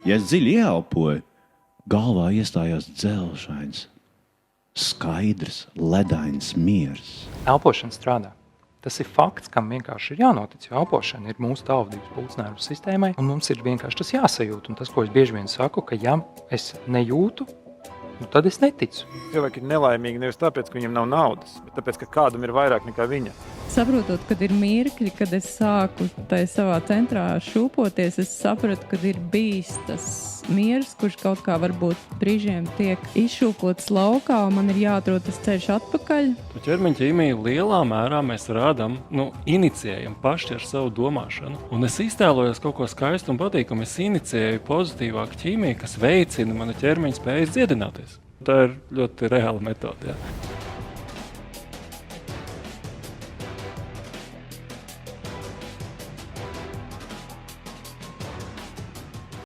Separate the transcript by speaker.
Speaker 1: Ja es dziļi ieelpoju, galvā iestājās dzelžains, skaidrs, ledains miers.
Speaker 2: Elpošana strādā. Tas ir fakts, kam vienkārši ir jānotic, jo elpošana ir mūsu tālvadības pulcnervu sistēmai, un mums ir vienkārši tas jāsajūt. Un tas, ko es bieži vien saku, ka ja es nejūtu, tad es neticu.
Speaker 3: Cilvēki ir nelaimīgi nevis tāpēc, ka viņiem nav naudas, bet tāpēc, ka kādam ir vairāk nekā viņa.
Speaker 4: Saprotot, kad ir mirkļi, kad es sāku tai savā centrā šūpoties, es sapratu, kad ir bijis tas miers, kurš kaut kā varbūt brīžiem tiek izšūpots laukā, un man ir jāatrod tas ceļš atpakaļ.
Speaker 5: Ķermeņa ķīmiju lielā mērā mēs rādam, inicijējam paši ar savu domāšanu. Un es iztēlojos kaut ko skaistu un patīkamu, es inicijēju pozitīvāku ķīmiju, kas veicina mana ķermeņa spējas dziedināties. Tā ir ļoti reāla metode. Jā.